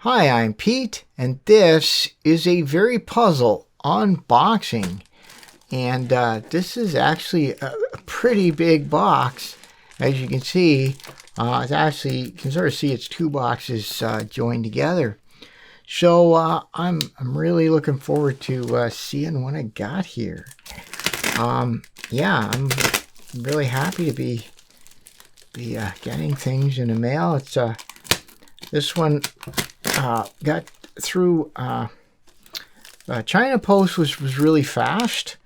Hi, I'm Pete, and this is a VeryPuzzle unboxing. And this is actually a pretty big box, as you can see. It's actually, you can sort of see it's two boxes joined together. So I'm really looking forward to seeing what I got here. Yeah, I'm really happy to be getting things in the mail. It's this one got through China post was really fast.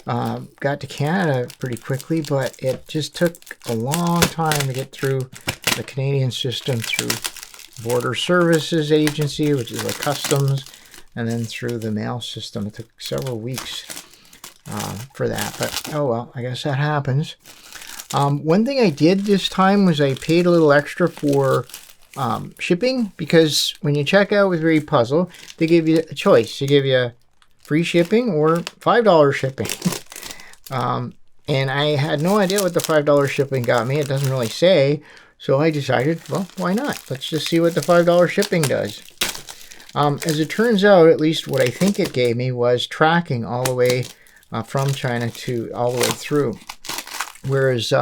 Got to Canada pretty quickly, but it just took a long time to get through the Canadian system, through Border Services Agency, which is like customs, and then through the mail system. It took several weeks for that, but oh well, I guess that happens. One thing I did this time was I paid a little extra for shipping, because when you check out with VeryPuzzle, they give you a choice. They give you free shipping or $5 shipping. And I had no idea what the $5 shipping got me. It doesn't really say. So I decided, well, why not? Let's just see what the $5 shipping does. As it turns out, at least what I think it gave me was tracking all the way from China to all the way through. Whereas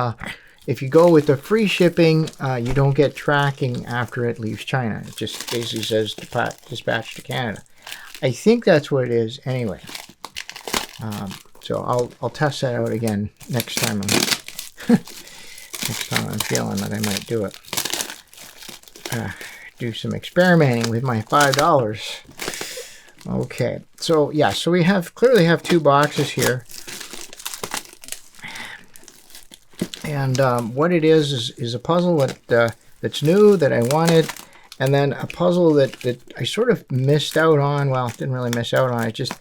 if you go with the free shipping, you don't get tracking after it leaves China. It just basically says dispatch to Canada. I think that's what it is anyway. So I'll test that out again next time I'm feeling that I might do it. Do some experimenting with my $5. Okay, so yeah, so we clearly have two boxes here. And what it is a puzzle that's new, that I wanted, and then a puzzle that I sort of missed out on. Well, didn't really miss out on it, just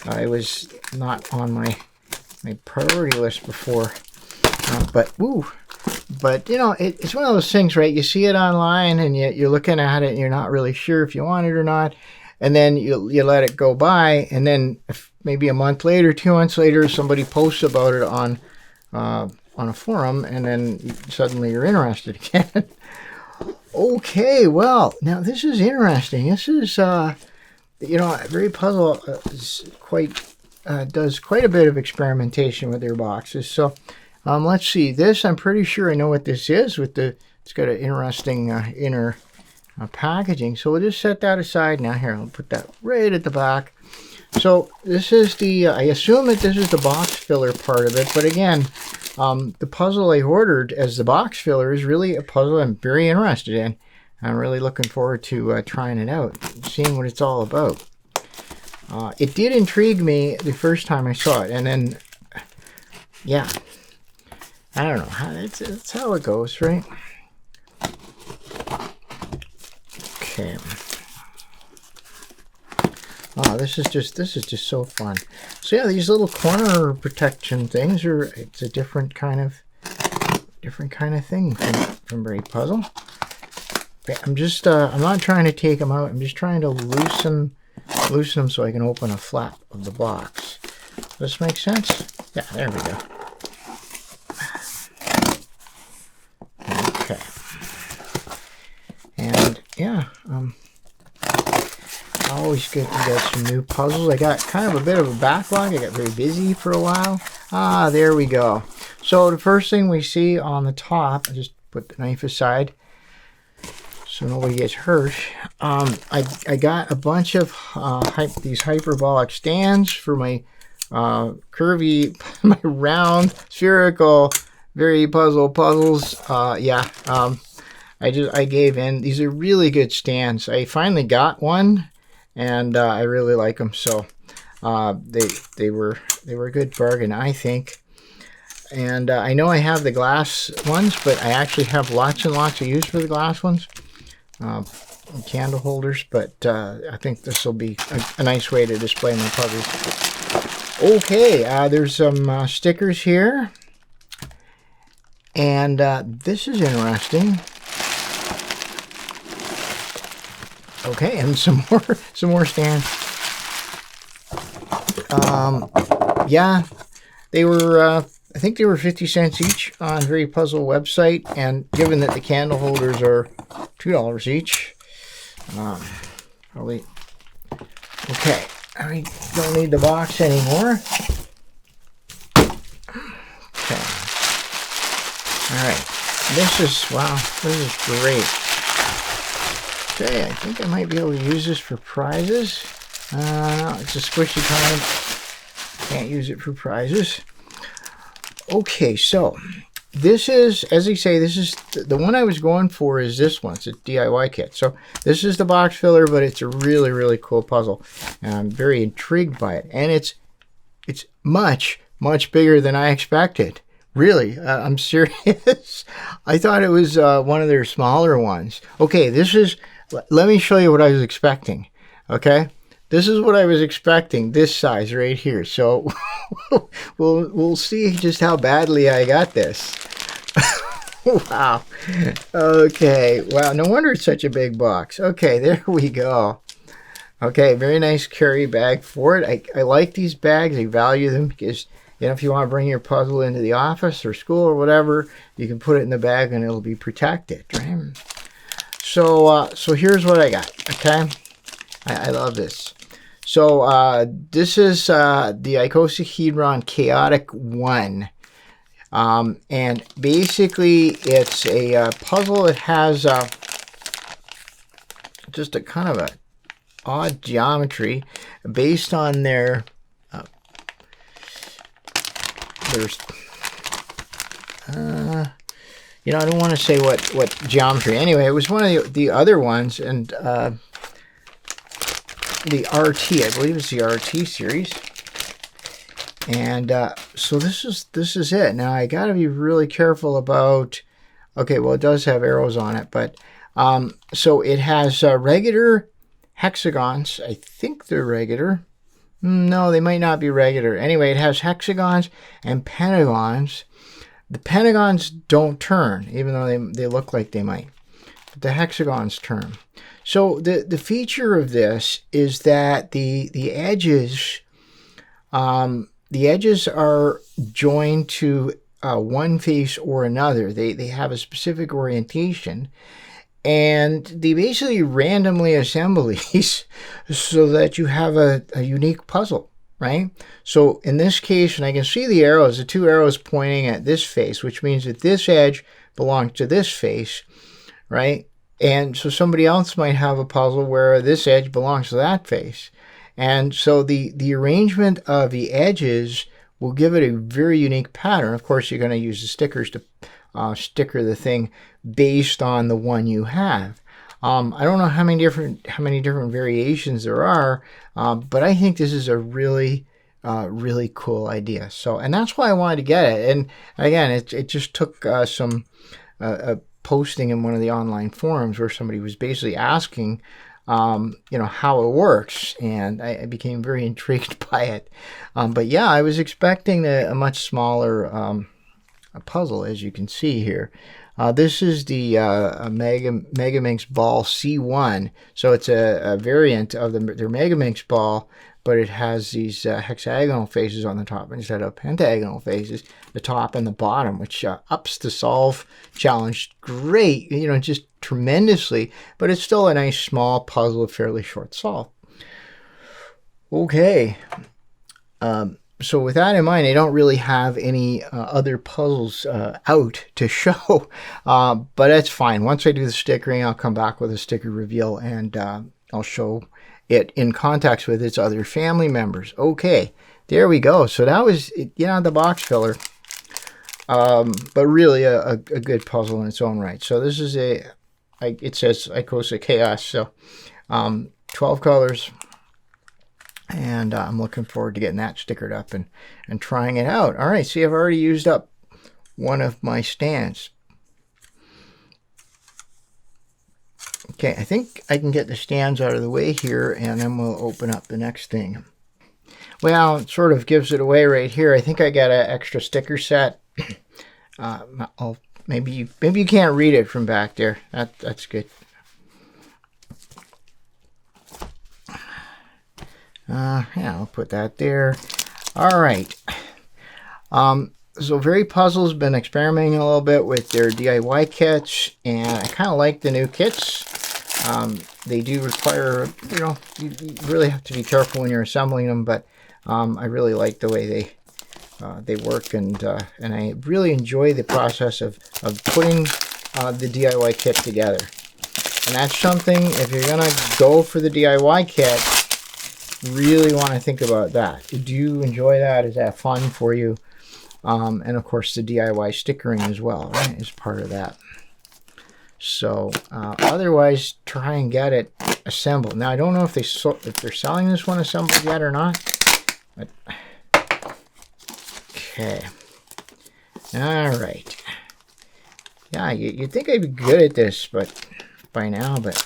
it was not on my priority list before. But you know, it's one of those things, right? You see it online and you're looking at it and you're not really sure if you want it or not, and then you let it go by, and then maybe a month later, 2 months later, somebody posts about it on a forum, and then suddenly you're interested again. Okay, well, now this is interesting. This is, you know, VeryPuzzle is does quite a bit of experimentation with their boxes. So let's see. This, I'm pretty sure I know what this is. It's got an interesting inner packaging. So we'll just set that aside now. Here, I'll put that right at the back. So this is the, I assume that this is the box filler part of it, but again, the puzzle I ordered as the box filler is really a puzzle I'm very interested in. I'm really looking forward to trying it out, seeing what it's all about. It did intrigue me the first time I saw it, and then, yeah, I don't know, that's how it goes, right? Okay. Oh, this is just so fun. So yeah, these little corner protection things it's a different kind of thing from VeryPuzzle. I'm not trying to take them out. I'm just trying to loosen them so I can open a flap of the box. Does this make sense? Yeah, there we go. Okay. And yeah, always good to get some new puzzles. I got kind of a bit of a backlog. I got very busy for a while. Ah, there we go. So the first thing we see on the top, I just put the knife aside so nobody gets hurt. I got a bunch of these hyperbolic stands for my curvy, my round, spherical VeryPuzzle puzzles. Yeah, I gave in. These are really good stands. I finally got one, and I really like them. So they were a good bargain, I think. And I know I have the glass ones, but I actually have lots and lots of use for the glass ones. Candle holders, but I think this will be a nice way to display my puzzles. Okay, there's some stickers here, and this is interesting. Okay, and some more stands. Yeah, they were I think they were 50 cents each on VeryPuzzle website, and given that the candle holders are $2 each, Probably. Okay, I don't need the box anymore. Okay. All right. This is, wow, this is great. Okay, I think I might be able to use this for prizes. No, it's a squishy kind. Can't use it for prizes. Okay, so this is, as I say, this is the one I was going for is this one. It's a DIY kit. So this is the box filler, but it's a really, really cool puzzle. And I'm very intrigued by it. And it's much, much bigger than I expected. Really, I'm serious. I thought it was one of their smaller ones. Okay, this is, let me show you what I was expecting. Okay, this is what I was expecting, this size right here. So we'll see just how badly I got this. Wow. Okay, wow, no wonder it's such a big box. Okay, there we go. Okay, very nice carry bag for it. I like these bags. I value them because, you know, if you want to bring your puzzle into the office or school or whatever, you can put it in the bag and it'll be protected, right? So here's what I got, okay? I love this. So this is the Icosahedron Chaotic 1. And basically it's a puzzle that has just a kind of a odd geometry based on their you know, I don't want to say what geometry. Anyway, it was one of the other ones, and the RT, I believe it's the RT series. And so this is it. Now I got to be really careful about. Okay, well, it does have arrows on it, but so it has regular hexagons. I think they're regular. No, they might not be regular. Anyway, it has hexagons and pentagons. The pentagons don't turn, even though they look like they might. But the hexagons turn. So the feature of this is that the edges are joined to one face or another. They have a specific orientation. And they basically randomly assemble these so that you have a unique puzzle, right? So in this case, and I can see the arrows, the two arrows pointing at this face, which means that this edge belongs to this face, right? And so somebody else might have a puzzle where this edge belongs to that face. And so the arrangement of the edges will give it a very unique pattern. Of course, you're going to use the stickers to sticker the thing based on the one you have. I don't know how many different variations there are, but I think this is a really cool idea. So, and that's why I wanted to get it. And again, it just took some posting in one of the online forums where somebody was basically asking, you know, how it works, and I became very intrigued by it. But yeah, I was expecting a much smaller a puzzle, as you can see here. This is the Megaminx Ball C1, so it's a variant of their Megaminx Ball, but it has these hexagonal faces on the top instead of pentagonal faces, the top and the bottom, which ups the solve challenge great, you know, just tremendously, but it's still a nice small puzzle, fairly short solve. Okay. So with that in mind, I don't really have any other puzzles out to show, but that's fine. Once I do the stickering, I'll come back with a sticker reveal, and I'll show it in context with its other family members. Okay, there we go. So that was, yeah, the box filler, but really a good puzzle in its own right. So this is it says Icosa Chaos, so 12 colors. And I'm looking forward to getting that stickered up and trying it out. All right, see, I've already used up one of my stands. Okay, I think I can get the stands out of the way here, and then we'll open up the next thing. Well, it sort of gives it away right here. I think I got an extra sticker set. Maybe you can't read it from back there. That's good. Yeah, I'll put that there. All right. So VeryPuzzle's been experimenting a little bit with their DIY kits, and I kind of like the new kits. They do require, you know, you really have to be careful when you're assembling them, but I really like the way they work, and I really enjoy the process of putting the DIY kit together. And that's something, if you're gonna go for the DIY kit, really want to think about that. Do you enjoy that? Is that fun for you? And of course the DIY stickering as well, right, is part of that. So otherwise, try and get it assembled. Now I don't know if they're selling this one assembled yet or not. But, okay. All right. Yeah, you'd think I'd be good at this, but by now, but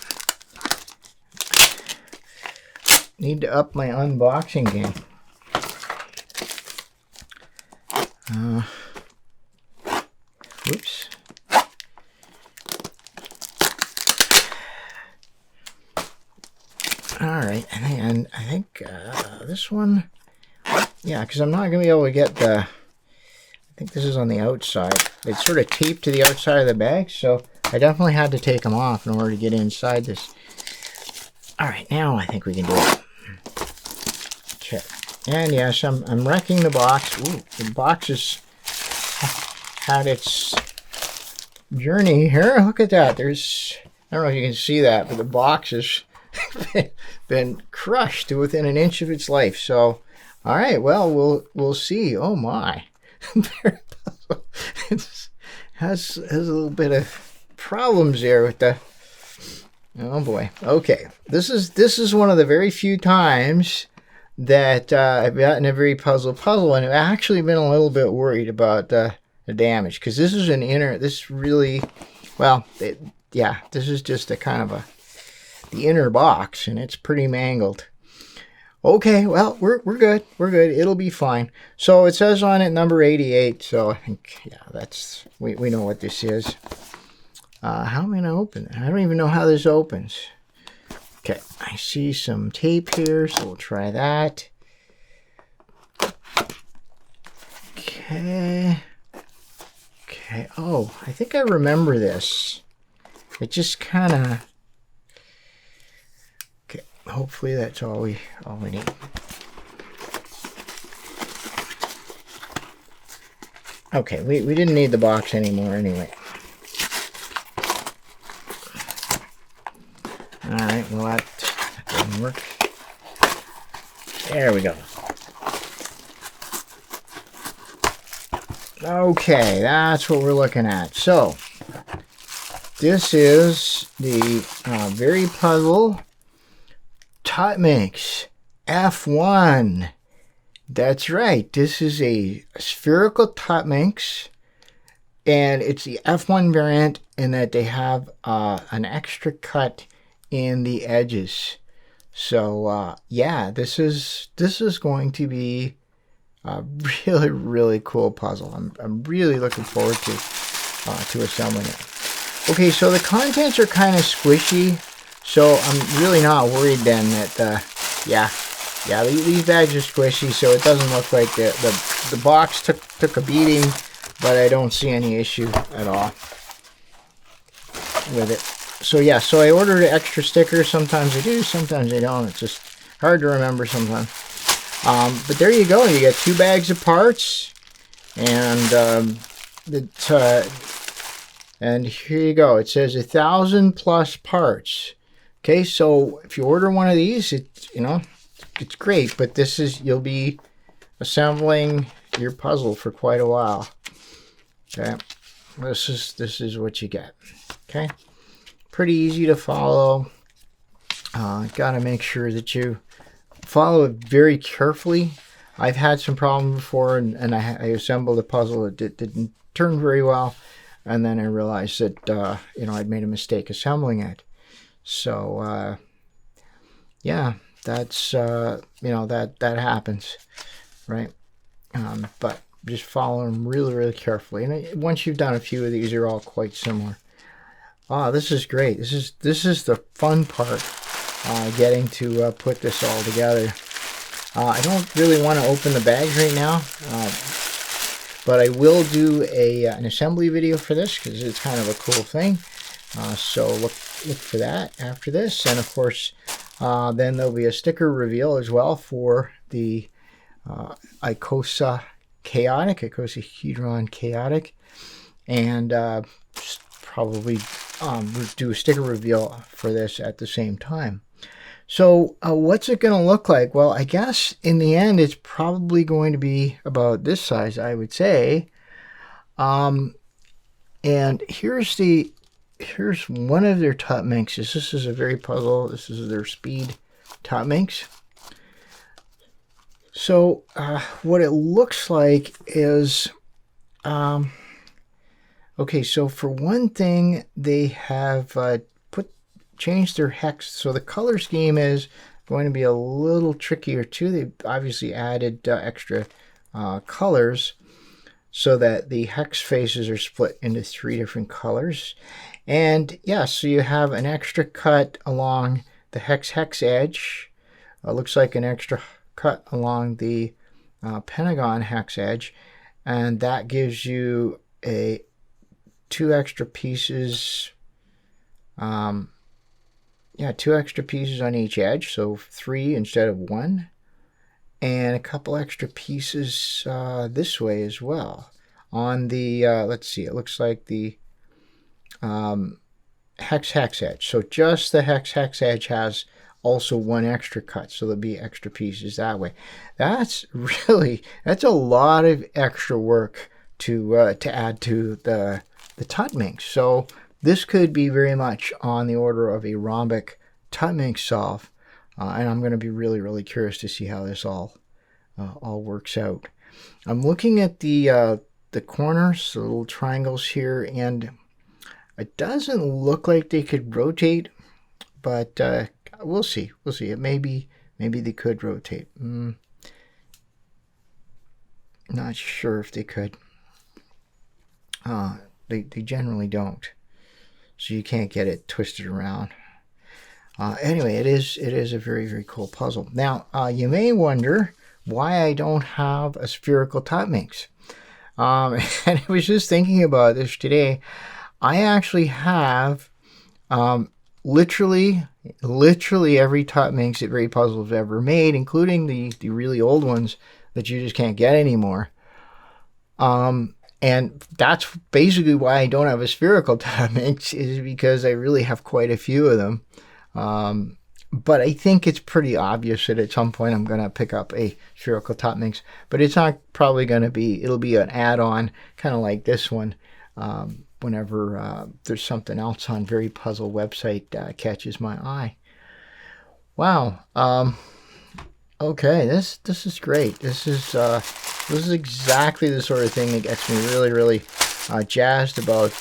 need to up my unboxing game. Whoops. All right, and I think this one, yeah, because I'm not going to be able to get the, I think this is on the outside. It's sort of taped to the outside of the bag, so I definitely had to take them off in order to get inside this. All right, now I think we can do it. Okay, and yes, I'm wrecking the box. Ooh, the box has had its journey here. Look at that. There's, I don't know if you can see that, but the box has been crushed to within an inch of its life. So, all right, well, we'll see. Oh my, it has a little bit of problems there with the. Oh boy. Okay, this is one of the very few times that I've gotten a VeryPuzzle puzzle, and I've actually been a little bit worried about the damage, because this is an inner. This really, well, yeah, this is just a kind of the inner box, and it's pretty mangled. Okay, well, we're good. We're good. It'll be fine. So it says on it number 88. So I think, yeah, that's, we know what this is. How am I going to open it? I don't even know how this opens. Okay, I see some tape here, so we'll try that. Okay. Okay, oh, I think I remember this. It just kind of, okay, hopefully that's all we need. Okay, we didn't need the box anymore anyway. Alright, well that didn't work. There we go. Okay, that's what we're looking at. So, this is the VeryPuzzle Tuttminx F1. That's right, this is a spherical Tuttminx, and it's the F1 variant in that they have an extra cut in the edges. So yeah, this is going to be a really cool puzzle. I'm really looking forward to assembling it. Okay, so the contents are kind of squishy, so I'm really not worried then that yeah, these bags are squishy, so it doesn't look like the box took a beating, but I don't see any issue at all with it. So yeah, so I ordered extra stickers. Sometimes I do, sometimes I don't. It's just hard to remember sometimes. But there you go. You get 2 bags of parts, and and here you go. It says 1,000+ parts. Okay, so if you order one of these, it's great. But this is, you'll be assembling your puzzle for quite a while. Okay, this is what you get. Okay. Pretty easy to follow. Got to make sure that you follow it very carefully. I've had some problems before, and I assembled a puzzle that didn't turn very well, and then I realized that I'd made a mistake assembling it. So yeah, that's that happens, right? But just follow them really carefully, and once you've done a few of these, they're all quite similar. Ah, this is great. This is the fun part, getting to put this all together. I don't really want to open the bags right now, but I will do an assembly video for this because it's kind of a cool thing. So look look for that after this. And of course, then there'll be a sticker reveal as well for the Icosa Chaotic, Icosahedron Chaotic, and probably do a sticker reveal for this at the same time. So what's it going to look like? Well, I guess in the end, it's probably going to be about this size, I would say. And here's one of their Tuttminxes. This is a VeryPuzzle. This is their speed Tuttminx. So what it looks like is, okay, so for one thing, they have changed their hex. So the color scheme is going to be a little trickier too. They've obviously added extra colors so that the hex faces are split into 3 different colors. And yeah, so you have an extra cut along the hex edge. Looks like an extra cut along the pentagon hex edge, and that gives you 2 extra pieces. 2 extra pieces on each edge, so 3 instead of 1, and a couple extra pieces this way as well on the let's see, it looks like the hex edge. So just the hex edge has also 1 extra cut, so there'll be extra pieces that way. That's a lot of extra work to add to the Tuttminx. So this could be very much on the order of a rhombic Tuttminx solve, and I'm going to be really curious to see how this all works out. I'm looking at the corners, the little triangles here, and it doesn't look like they could rotate, but we'll see. We'll see. It maybe they could rotate. Not sure if they could. They generally don't. So you can't get it twisted around. Anyway, it is a very cool puzzle. Now, you may wonder why I don't have a spherical Tuttminx. And I was just thinking about this today. I actually have literally every Tuttminx that VeryPuzzle has ever made, including the really old ones that you just can't get anymore. And that's basically why I don't have a spherical Tuttminx, is because I really have quite a few of them. But I think it's pretty obvious that at some point I'm going to pick up a spherical Tuttminx. But it's not probably going to be, it'll be an add-on, kind of like this one, whenever there's something else on VeryPuzzle website catches my eye. Wow. Okay, this is great. This is exactly the sort of thing that gets me really jazzed about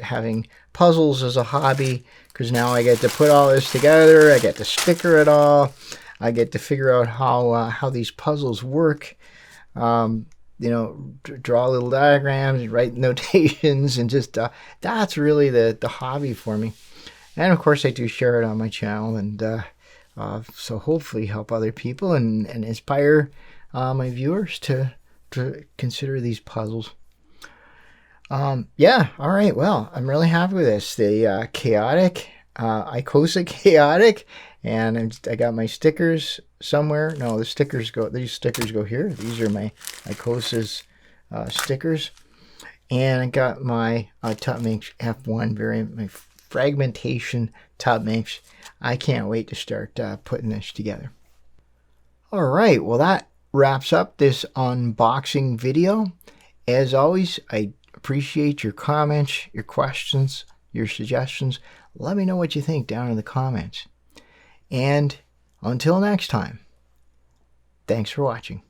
having puzzles as a hobby, because now I get to put all this together. I get to sticker it all. I get to figure out how these puzzles work. You know, draw little diagrams, write notations, and just that's really the hobby for me. And of course, I do share it on my channel, and so hopefully help other people and inspire my viewers to consider these puzzles. Yeah, all right, well, I'm really happy with this. The chaotic, Icosa Chaotic, and I got my stickers somewhere. No, these stickers go here. These are my Icosa's stickers. And I got my Tuttminx F1, my fragmentation Tuttminx. I can't wait to start putting this together. All right, well, that wraps up this unboxing video. As always, I appreciate your comments, your questions, your suggestions. Let me know what you think down in the comments. And until next time, thanks for watching.